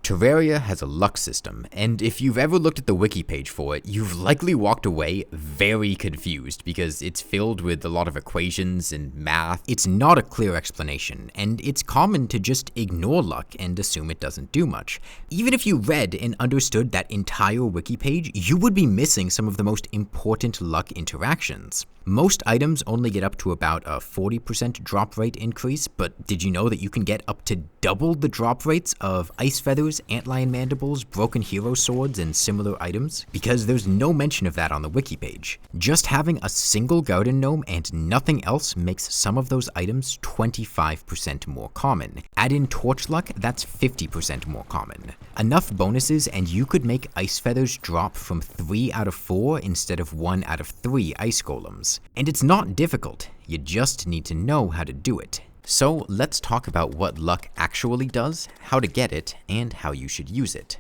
Terraria has a luck system, and if you've ever looked at the wiki page for it, you've likely walked away very confused because it's filled with a lot of equations and math. It's not a clear explanation, and it's common to just ignore luck and assume it doesn't do much. Even if you read and understood that entire wiki page, you would be missing some of the most important luck interactions. Most items only get up to about a 40% drop rate increase, but did you know that you can get up to double the drop rates of ice feathers, antlion mandibles, broken hero swords, and similar items? Because there's no mention of that on the wiki page. Just having a single garden gnome and nothing else makes some of those items 25% more common. Add in torch luck, that's 50% more common. Enough bonuses and you could make ice feathers drop from 3 out of 4 instead of 1 out of 3 ice golems. And it's not difficult, you just need to know how to do it. So let's talk about what luck actually does, how to get it, and how you should use it.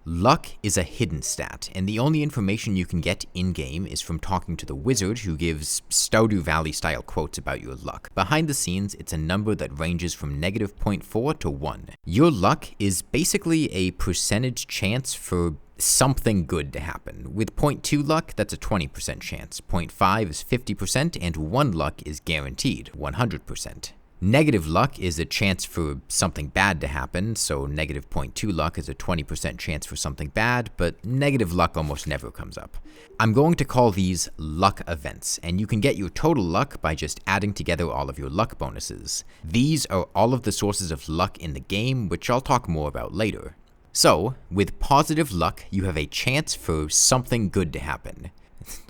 Luck is a hidden stat, and the only information you can get in-game is from talking to the wizard who gives Stardew Valley style quotes about your luck. Behind the scenes, it's a number that ranges from -0.4 to 1. Your luck is basically a percentage chance for something good to happen. With 0.2 luck, that's a 20% chance, 0.5 is 50%, and 1 luck is guaranteed, 100%. Negative luck is a chance for something bad to happen, so -0.2 luck is a 20% chance for something bad, but negative luck almost never comes up. I'm going to call these luck events, and you can get your total luck by just adding together all of your luck bonuses. These are all of the sources of luck in the game, which I'll talk more about later. So, with positive luck, you have a chance for something good to happen.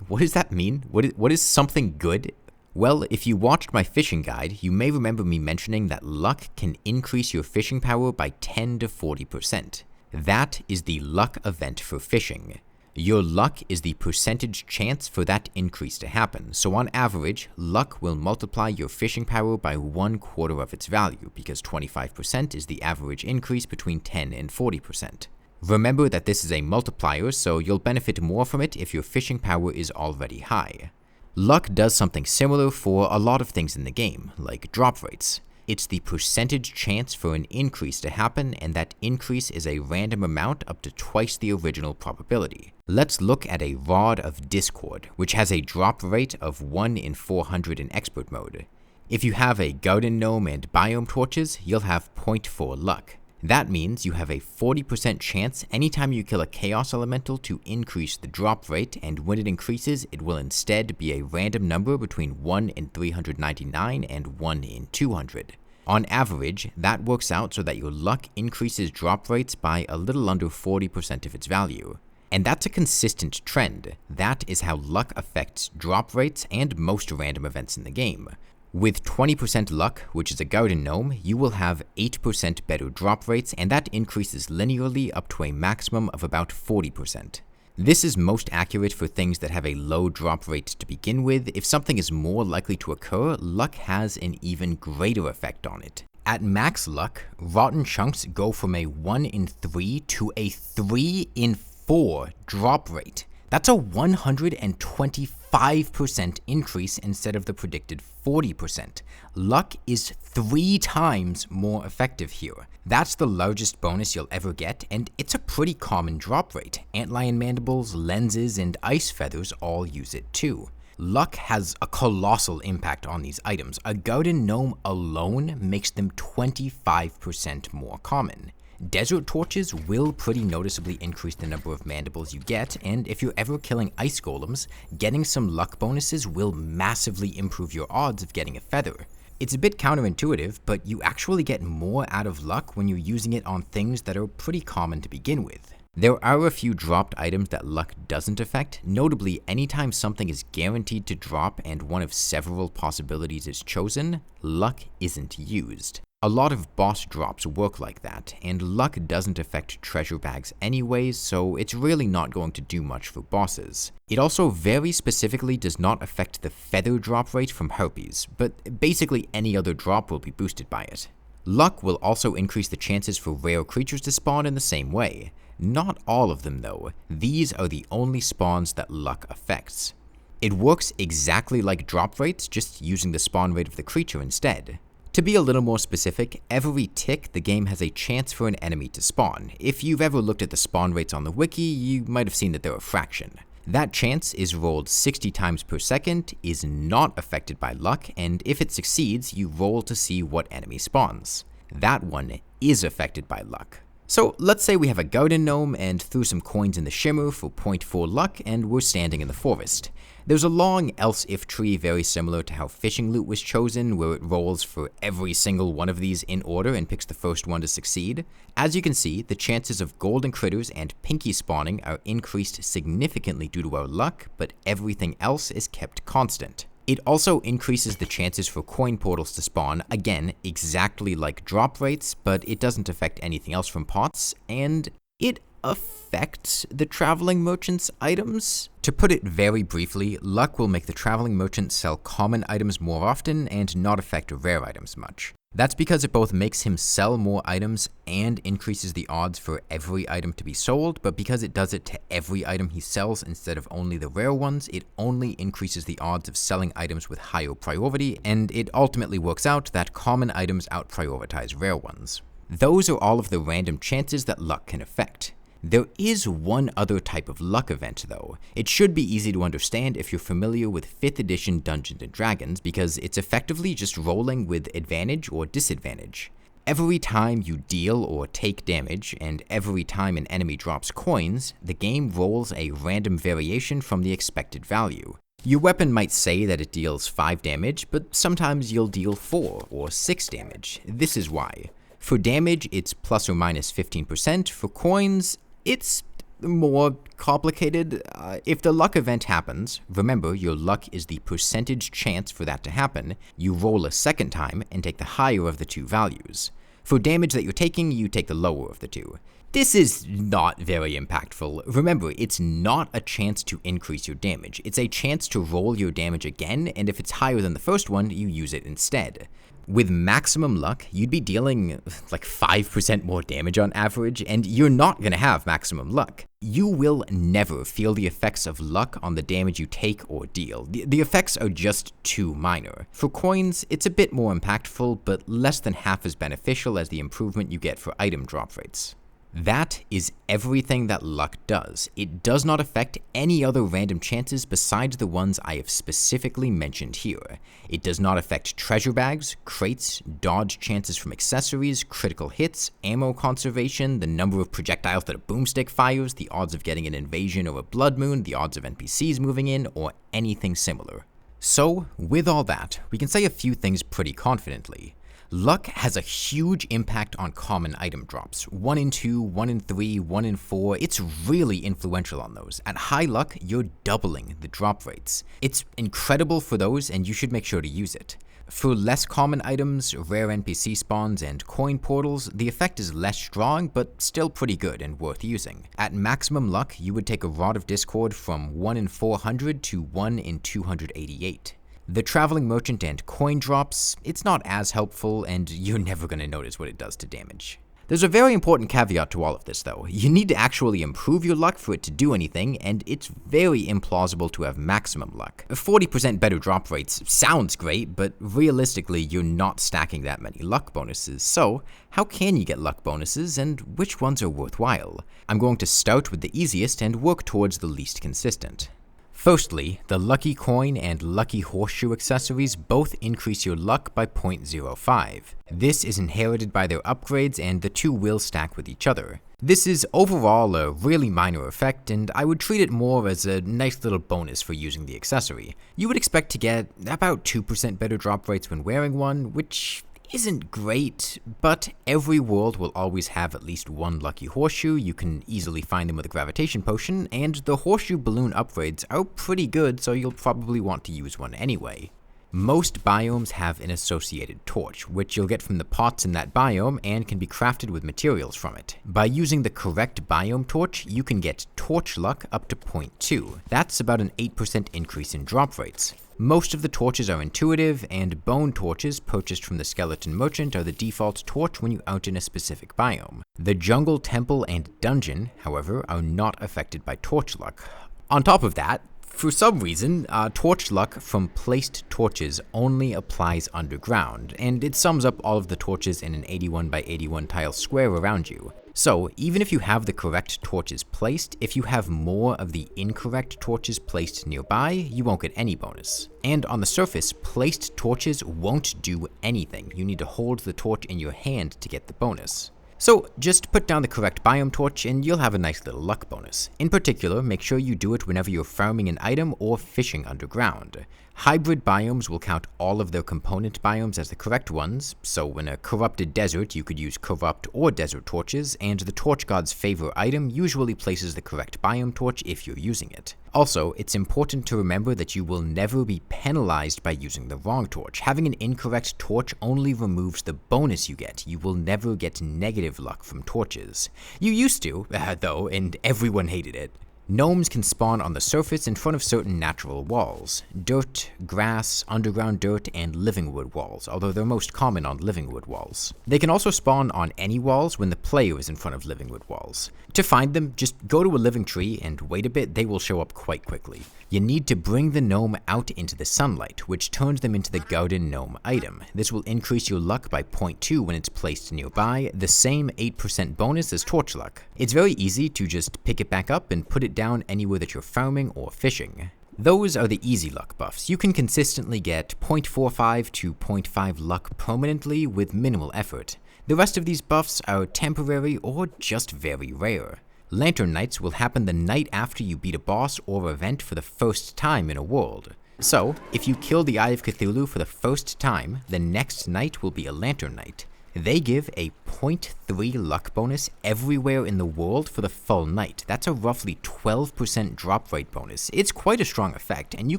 What does that mean? What is something good? Well, if you watched my fishing guide, you may remember me mentioning that luck can increase your fishing power by 10 to 40%. That is the luck event for fishing. Your luck is the percentage chance for that increase to happen, so on average, luck will multiply your fishing power by 1/4 of its value, because 25% is the average increase between 10 and 40%. Remember that this is a multiplier, so you'll benefit more from it if your fishing power is already high. Luck does something similar for a lot of things in the game, like drop rates. It's the percentage chance for an increase to happen, and that increase is a random amount up to twice the original probability. Let's look at a Rod of Discord, which has a drop rate of 1 in 400 in expert mode. If you have a garden gnome and biome torches, you'll have 0.4 luck. That means you have a 40% chance anytime you kill a chaos elemental to increase the drop rate, and when it increases, it will instead be a random number between 1 in 399 and 1 in 200. On average, that works out so that your luck increases drop rates by a little under 40% of its value. And that's a consistent trend. That is how luck affects drop rates and most random events in the game. With 20% luck, which is a garden gnome, you will have 8% better drop rates, and that increases linearly up to a maximum of about 40%. This is most accurate for things that have a low drop rate to begin with. If something is more likely to occur, luck has an even greater effect on it. At max luck, rotten chunks go from a 1 in 3 to a 3 in 4 drop rate. That's a 125% increase instead of the predicted 40%. Luck is 3 times more effective here. That's the largest bonus you'll ever get, and it's a pretty common drop rate. Antlion mandibles, lenses, and ice feathers all use it too. Luck has a colossal impact on these items. A garden gnome alone makes them 25% more common. Desert torches will pretty noticeably increase the number of mandibles you get, and if you're ever killing ice golems, getting some luck bonuses will massively improve your odds of getting a feather. It's a bit counterintuitive, but you actually get more out of luck when you're using it on things that are pretty common to begin with. There are a few dropped items that luck doesn't affect, notably anytime something is guaranteed to drop and one of several possibilities is chosen, luck isn't used. A lot of boss drops work like that, and luck doesn't affect treasure bags anyways, so it's really not going to do much for bosses. It also very specifically does not affect the feather drop rate from harpies, but basically any other drop will be boosted by it. Luck will also increase the chances for rare creatures to spawn in the same way. Not all of them though, these are the only spawns that luck affects. It works exactly like drop rates, just using the spawn rate of the creature instead. To be a little more specific, every tick the game has a chance for an enemy to spawn. If you've ever looked at the spawn rates on the wiki, you might have seen that they're a fraction. That chance is rolled 60 times per second, is not affected by luck, and if it succeeds, you roll to see what enemy spawns. That one is affected by luck. So let's say we have a garden gnome and threw some coins in the shimmer for 0.4 luck and we're standing in the forest. There's a long else-if tree very similar to how fishing loot was chosen, where it rolls for every single one of these in order and picks the first one to succeed. As you can see, the chances of golden critters and pinky spawning are increased significantly due to our luck, but everything else is kept constant. It also increases the chances for coin portals to spawn, again, exactly like drop rates, but it doesn't affect anything else from pots, and it affects the traveling merchant's items. To put it very briefly, luck will make the traveling merchant sell common items more often and not affect rare items much. That's because it both makes him sell more items and increases the odds for every item to be sold, but because it does it to every item he sells instead of only the rare ones, it only increases the odds of selling items with higher priority, and it ultimately works out that common items out-prioritize rare ones. Those are all of the random chances that luck can affect. There is one other type of luck event though. It should be easy to understand if you're familiar with 5th edition Dungeons & Dragons, because it's effectively just rolling with advantage or disadvantage. Every time you deal or take damage, and every time an enemy drops coins, the game rolls a random variation from the expected value. Your weapon might say that it deals 5 damage, but sometimes you'll deal 4 or 6 damage. This is why. For damage, it's plus or minus 15%. For coins, it's more complicated. If the luck event happens, remember your luck is the percentage chance for that to happen. You roll a second time and take the higher of the two values. For damage that you're taking, you take the lower of the two. This is not very impactful. Remember, it's not a chance to increase your damage. It's a chance to roll your damage again, and if it's higher than the first one, you use it instead. With maximum luck, you'd be dealing like 5% more damage on average, and you're not gonna have maximum luck. You will never feel the effects of luck on the damage you take or deal. The effects are just too minor. For coins, it's a bit more impactful, but less than half as beneficial as the improvement you get for item drop rates. That is everything that luck does. It does not affect any other random chances besides the ones I have specifically mentioned here. It does not affect treasure bags, crates, dodge chances from accessories, critical hits, ammo conservation, the number of projectiles that a boomstick fires, the odds of getting an invasion or a blood moon, the odds of NPCs moving in, or anything similar. So, with all that, we can say a few things pretty confidently. Luck has a huge impact on common item drops. 1 in 2, 1 in 3, 1 in 4, it's really influential on those. At high luck, you're doubling the drop rates. It's incredible for those, and you should make sure to use it. For less common items, rare NPC spawns, and coin portals, the effect is less strong, but still pretty good and worth using. At maximum luck, you would take a Rod of Discord from 1 in 400 to 1 in 288. The traveling merchant and coin drops, it's not as helpful, and you're never going to notice what it does to damage. There's a very important caveat to all of this though. You need to actually improve your luck for it to do anything, and it's very implausible to have maximum luck. 40% better drop rates sounds great, but realistically you're not stacking that many luck bonuses, so how can you get luck bonuses, and which ones are worthwhile? I'm going to start with the easiest and work towards the least consistent. Firstly, the Lucky Coin and Lucky Horseshoe accessories both increase your luck by 0.05. This is inherited by their upgrades, and the two will stack with each other. This is overall a really minor effect, and I would treat it more as a nice little bonus for using the accessory. You would expect to get about 2% better drop rates when wearing one, which isn't great, but every world will always have at least one lucky horseshoe. You can easily find them with a gravitation potion, and the horseshoe balloon upgrades are pretty good, so you'll probably want to use one anyway. Most biomes have an associated torch, which you'll get from the pots in that biome and can be crafted with materials from it. By using the correct biome torch, you can get torch luck up to 0.2. That's about an 8% increase in drop rates. Most of the torches are intuitive, and bone torches purchased from the skeleton merchant are the default torch when you out in a specific biome. The jungle, temple, and dungeon, however, are not affected by torch luck. On top of that, For some reason, torch luck from placed torches only applies underground, and it sums up all of the torches in an 81 by 81 tile square around you. So, even if you have the correct torches placed, if you have more of the incorrect torches placed nearby, you won't get any bonus. And on the surface, placed torches won't do anything. You need to hold the torch in your hand to get the bonus. So just put down the correct biome torch and you'll have a nice little luck bonus. In particular, make sure you do it whenever you're farming an item or fishing underground. Hybrid biomes will count all of their component biomes as the correct ones, so in a corrupted desert you could use corrupt or desert torches, and the torch god's favor item usually places the correct biome torch if you're using it. Also, it's important to remember that you will never be penalized by using the wrong torch. Having an incorrect torch only removes the bonus you get. You will never get negative luck from torches. You used to, though, and everyone hated it. Gnomes can spawn on the surface in front of certain natural walls. Dirt, grass, underground dirt, and living wood walls, although they're most common on living wood walls. They can also spawn on any walls when the player is in front of living wood walls. To find them, just go to a living tree and wait a bit, they will show up quite quickly. You need to bring the gnome out into the sunlight, which turns them into the garden gnome item. This will increase your luck by 0.2 when it's placed nearby, the same 8% bonus as torch luck. It's very easy to just pick it back up and put it down anywhere that you're farming or fishing. Those are the easy luck buffs. You can consistently get 0.45 to 0.5 luck permanently with minimal effort. The rest of these buffs are temporary or just very rare. Lantern Nights will happen the night after you beat a boss or event for the first time in a world. So, if you kill the Eye of Cthulhu for the first time, the next night will be a Lantern Night. They give a 0.3 luck bonus everywhere in the world for the full night. That's a roughly 12% drop rate bonus. It's quite a strong effect, and you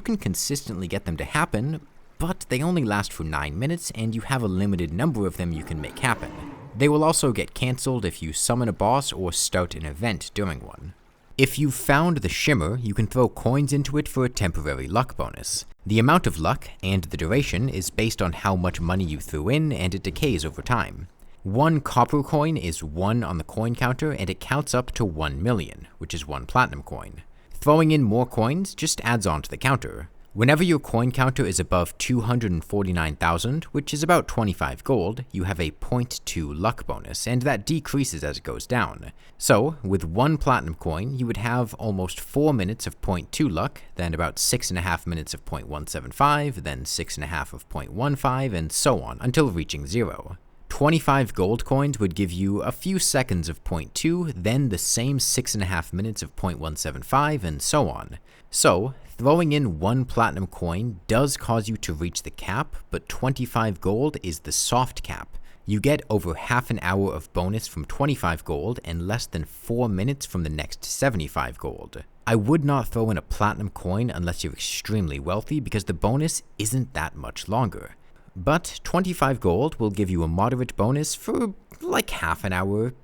can consistently get them to happen, but they only last for 9 minutes, and you have a limited number of them you can make happen. They will also get cancelled if you summon a boss or start an event during one. If you've found the shimmer, you can throw coins into it for a temporary luck bonus. The amount of luck and the duration is based on how much money you threw in, and it decays over time. 1 copper coin is 1 on the coin counter, and it counts up to 1 million, which is 1 platinum coin. Throwing in more coins just adds on to the counter. Whenever your coin counter is above 249,000, which is about 25 gold, you have a 0.2 luck bonus, and that decreases as it goes down. So, with 1 platinum coin, you would have almost 4 minutes of 0.2 luck, then about 6.5 minutes of 0.175, then 6.5 of 0.15, and so on, until reaching 0. 25 gold coins would give you a few seconds of 0.2, then the same 6.5 minutes of 0.175, and so on. So, throwing in 1 platinum coin does cause you to reach the cap, but 25 gold is the soft cap. You get over half an hour of bonus from 25 gold and less than 4 minutes from the next 75 gold. I would not throw in a platinum coin unless you're extremely wealthy because the bonus isn't that much longer. But 25 gold will give you a moderate bonus for like half an hour.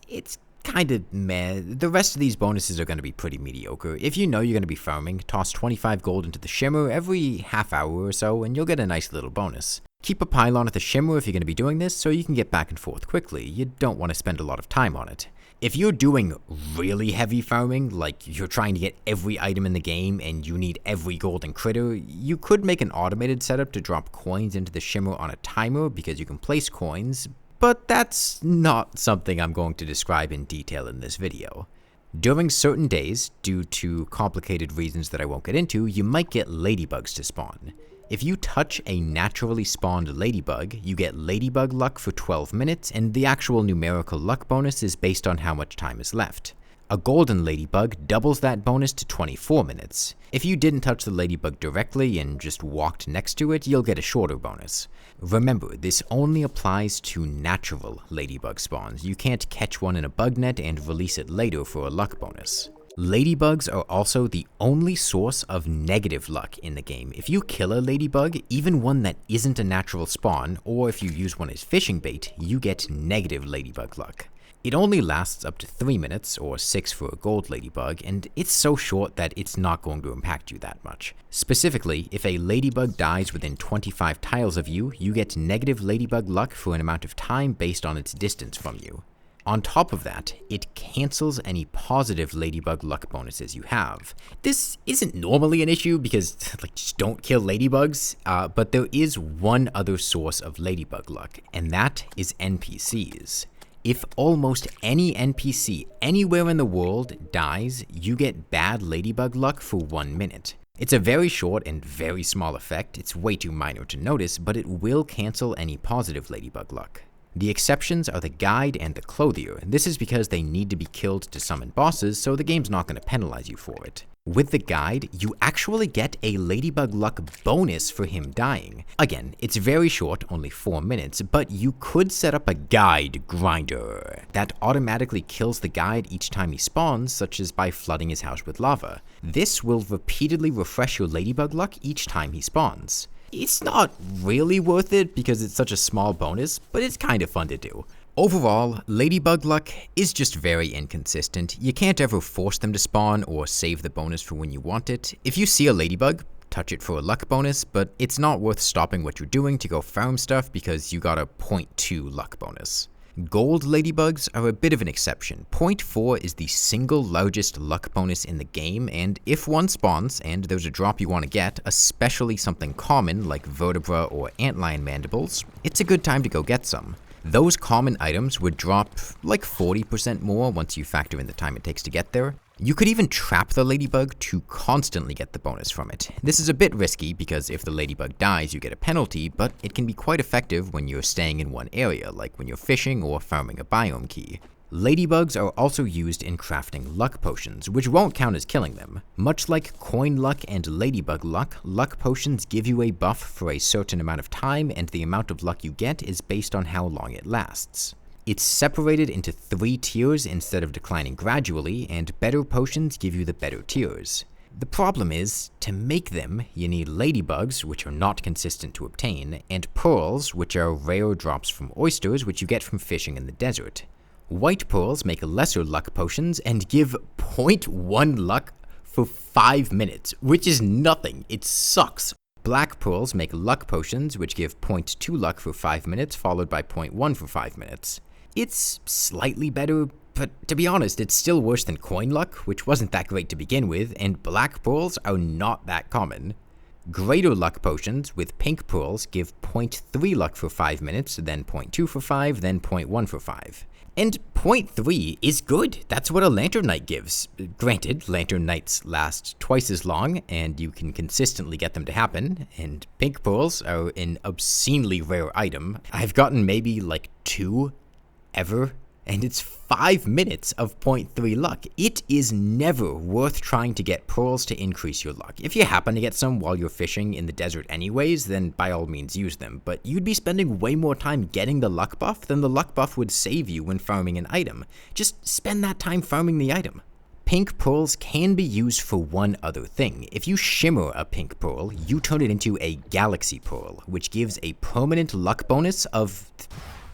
It's kind of meh. The rest of these bonuses are going to be pretty mediocre. If you know you're going to be farming, toss 25 gold into the shimmer every half hour or so and you'll get a nice little bonus. Keep a pylon at the shimmer if you're going to be doing this so you can get back and forth quickly. You don't want to spend a lot of time on it. If you're doing really heavy farming, like you're trying to get every item in the game and you need every golden critter, you could make an automated setup to drop coins into the shimmer on a timer because you can place coins, but that's not something I'm going to describe in detail in this video. During certain days, due to complicated reasons that I won't get into, you might get ladybugs to spawn. If you touch a naturally spawned ladybug, you get ladybug luck for 12 minutes, and the actual numerical luck bonus is based on how much time is left. A golden ladybug doubles that bonus to 24 minutes. If you didn't touch the ladybug directly and just walked next to it, you'll get a shorter bonus. Remember, this only applies to natural ladybug spawns. You can't catch one in a bug net and release it later for a luck bonus. Ladybugs are also the only source of negative luck in the game. If you kill a ladybug, even one that isn't a natural spawn, or if you use one as fishing bait, you get negative ladybug luck. It only lasts up to 3 minutes, or 6 for a gold ladybug, and it's so short that it's not going to impact you that much. Specifically, if a ladybug dies within 25 tiles of you, you get negative ladybug luck for an amount of time based on its distance from you. On top of that, it cancels any positive Ladybug luck bonuses you have. This isn't normally an issue because, just don't kill ladybugs, but there is one other source of Ladybug luck, and that is NPCs. If almost any NPC anywhere in the world dies, you get bad Ladybug luck for 1 minute. It's a very short and very small effect, it's way too minor to notice, but it will cancel any positive Ladybug luck. The exceptions are the guide and the clothier. This is because they need to be killed to summon bosses, so the game's not going to penalize you for it. With the guide, you actually get a Ladybug luck bonus for him dying. Again, it's very short, only 4 minutes, but you could set up a guide grinder that automatically kills the guide each time he spawns, such as by flooding his house with lava. This will repeatedly refresh your Ladybug luck each time he spawns. It's not really worth it because it's such a small bonus, but it's kind of fun to do. Overall, Ladybug luck is just very inconsistent. You can't ever force them to spawn or save the bonus for when you want it. If you see a Ladybug, touch it for a luck bonus, but it's not worth stopping what you're doing to go farm stuff because you got a 0.2 luck bonus. Gold ladybugs are a bit of an exception. 0.4 is the single largest luck bonus in the game, and if one spawns and there's a drop you want to get, especially something common like vertebra or antlion mandibles, it's a good time to go get some. Those common items would drop like 40% more once you factor in the time it takes to get there. You could even trap the ladybug to constantly get the bonus from it. This is a bit risky because if the ladybug dies you get a penalty, but it can be quite effective when you're staying in one area, like when you're fishing or farming a biome key. Ladybugs are also used in crafting luck potions, which won't count as killing them. Much like coin luck and ladybug luck, luck potions give you a buff for a certain amount of time, and the amount of luck you get is based on how long it lasts. It's separated into 3 tiers instead of declining gradually, and better potions give you the better tiers. The problem is, to make them, you need ladybugs, which are not consistent to obtain, and pearls, which are rare drops from oysters, which you get from fishing in the desert. White pearls make lesser luck potions and give 0.1 luck for 5 minutes, which is nothing, it sucks. Black pearls make luck potions, which give 0.2 luck for 5 minutes, followed by 0.1 for 5 minutes. It's slightly better, but to be honest, it's still worse than coin luck, which wasn't that great to begin with, and black pearls are not that common. Greater luck potions with pink pearls give 0.3 luck for 5 minutes, then 0.2 for 5, then 0.1 for 5. And 0.3 is good, that's what a Lantern Knight gives. Granted, Lantern Knights last twice as long, and you can consistently get them to happen, and pink pearls are an obscenely rare item. I've gotten maybe like 2 ever, and it's 5 minutes of 0.3 luck. It is never worth trying to get pearls to increase your luck. If you happen to get some while you're fishing in the desert anyways, then by all means use them, but you'd be spending way more time getting the luck buff than the luck buff would save you when farming an item. Just spend that time farming the item. Pink pearls can be used for one other thing. If you shimmer a pink pearl, you turn it into a galaxy pearl, which gives a permanent luck bonus of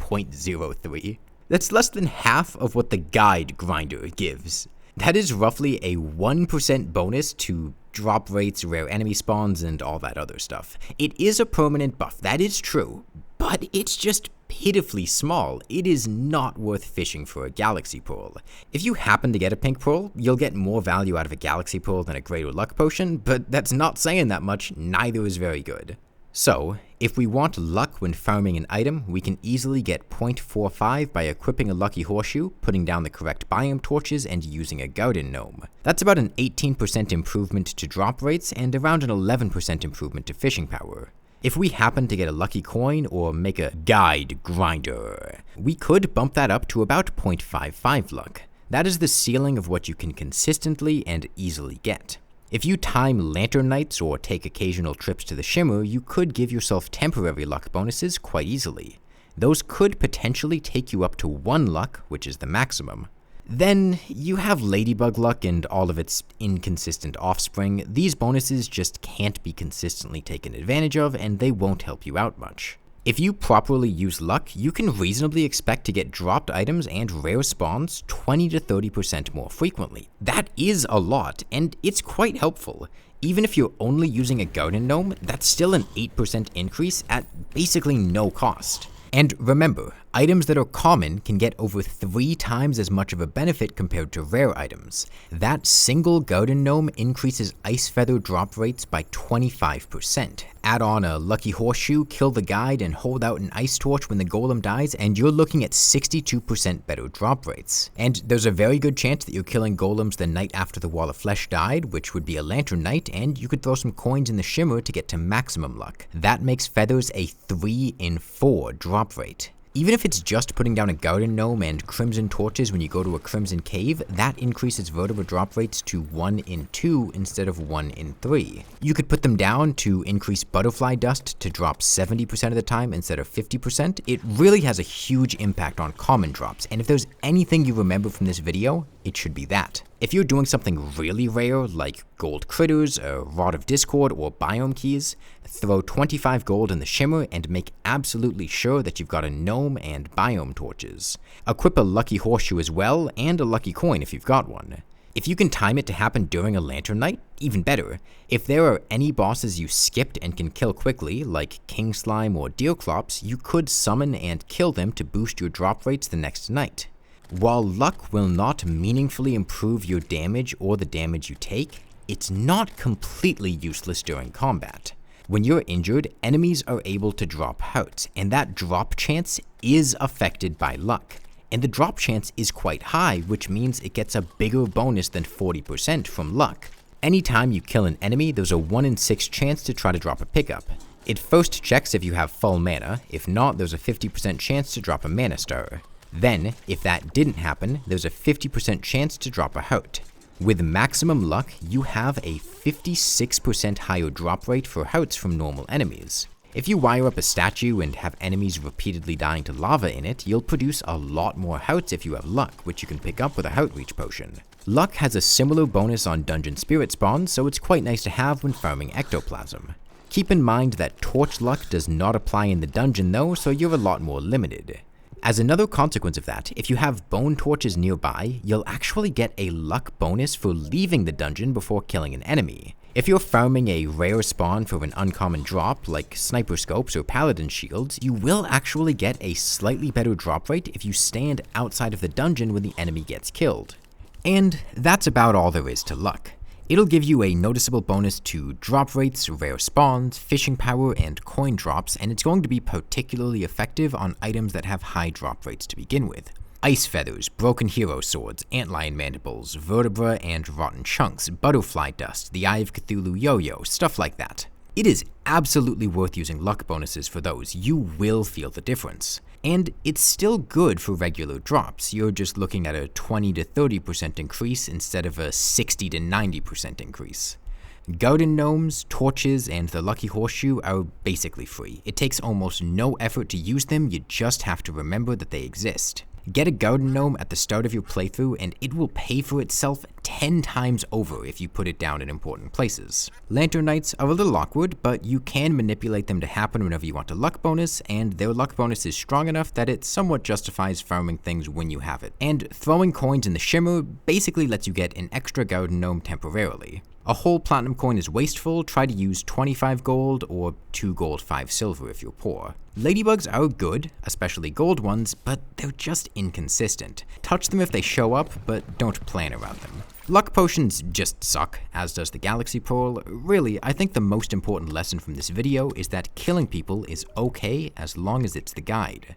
0.03. That's less than half of what the guide grinder gives. That is roughly a 1% bonus to drop rates, rare enemy spawns, and all that other stuff. It is a permanent buff, that is true, but it's just pitifully small. It is not worth fishing for a galaxy pearl. If you happen to get a pink pearl, you'll get more value out of a galaxy pearl than a greater luck potion, but that's not saying that much, neither is very good. So, if we want luck when farming an item, we can easily get 0.45 by equipping a lucky horseshoe, putting down the correct biome torches, and using a garden gnome. That's about an 18% improvement to drop rates and around an 11% improvement to fishing power. If we happen to get a lucky coin or make a guide grinder, we could bump that up to about 0.55 luck. That is the ceiling of what you can consistently and easily get. If you time Lantern Knights or take occasional trips to the Shimmer, you could give yourself temporary luck bonuses quite easily. Those could potentially take you up to 1 luck, which is the maximum. Then, you have Ladybug luck and all of its inconsistent offspring. These bonuses just can't be consistently taken advantage of, and they won't help you out much. If you properly use luck, you can reasonably expect to get dropped items and rare spawns 20 to 30% more frequently. That is a lot, and it's quite helpful. Even if you're only using a garden gnome, that's still an 8% increase at basically no cost. And remember, Items that are common can get over 3 times as much of a benefit compared to rare items. That single garden gnome increases ice feather drop rates by 25%. Add on a lucky horseshoe, kill the guide, and hold out an ice torch when the golem dies, and you're looking at 62% better drop rates. And there's a very good chance that you're killing golems the night after the Wall of Flesh died, which would be a lantern night, and you could throw some coins in the shimmer to get to maximum luck. That makes feathers a 3 in 4 drop rate. Even if it's just putting down a garden gnome and crimson torches when you go to a crimson cave, that increases vertebra drop rates to 1 in 2 instead of 1 in 3. You could put them down to increase butterfly dust to drop 70% of the time instead of 50%. It really has a huge impact on common drops, and if there's anything you remember from this video, it should be that. If you're doing something really rare, like gold critters, a rod of discord, or biome keys, throw 25 gold in the shimmer and make absolutely sure that you've got a gnome and biome torches. Equip a lucky horseshoe as well, and a lucky coin if you've got one. If you can time it to happen during a lantern night, even better. If there are any bosses you skipped and can kill quickly, like king slime or deerclops, you could summon and kill them to boost your drop rates the next night. While luck will not meaningfully improve your damage or the damage you take, it's not completely useless during combat. When you're injured, enemies are able to drop hurts, and that drop chance is affected by luck. And the drop chance is quite high, which means it gets a bigger bonus than 40% from luck. Anytime you kill an enemy, there's a 1 in 6 chance to try to drop a pickup. It first checks if you have full mana, if not, there's a 50% chance to drop a mana star. Then, if that didn't happen, there's a 50% chance to drop a hurt. With maximum luck, you have a 56% higher drop rate for hurts from normal enemies. If you wire up a statue and have enemies repeatedly dying to lava in it, you'll produce a lot more hurts if you have luck, which you can pick up with a hurt reach potion. Luck has a similar bonus on dungeon spirit spawns, so it's quite nice to have when farming ectoplasm. Keep in mind that torch luck does not apply in the dungeon though, so you're a lot more limited. As another consequence of that, if you have bone torches nearby, you'll actually get a luck bonus for leaving the dungeon before killing an enemy. If you're farming a rare spawn for an uncommon drop, like sniper scopes or paladin shields, you will actually get a slightly better drop rate if you stand outside of the dungeon when the enemy gets killed. And that's about all there is to luck. It'll give you a noticeable bonus to drop rates, rare spawns, fishing power, and coin drops, and it's going to be particularly effective on items that have high drop rates to begin with. Ice feathers, broken hero swords, antlion mandibles, vertebra and rotten chunks, butterfly dust, the Eye of Cthulhu yo-yo, stuff like that. It is absolutely worth using luck bonuses for those. You will feel the difference. And it's still good for regular drops. You're just looking at a 20 to 30% increase instead of a 60 to 90% increase. Garden gnomes, torches, and the lucky horseshoe are basically free. It takes almost no effort to use them, you just have to remember that they exist. Get a garden gnome at the start of your playthrough and it will pay for itself 10 times over if you put it down in important places. Lantern nights are a little awkward, but you can manipulate them to happen whenever you want a luck bonus, and their luck bonus is strong enough that it somewhat justifies farming things when you have it. And throwing coins in the shimmer basically lets you get an extra garden gnome temporarily. A whole platinum coin is wasteful, try to use 25 gold or 2 gold 5 silver if you're poor. Ladybugs are good, especially gold ones, but they're just inconsistent. Touch them if they show up, but don't plan around them. Luck potions just suck, as does the Galaxy Pearl. Really, I think the most important lesson from this video is that killing people is okay as long as it's the guide.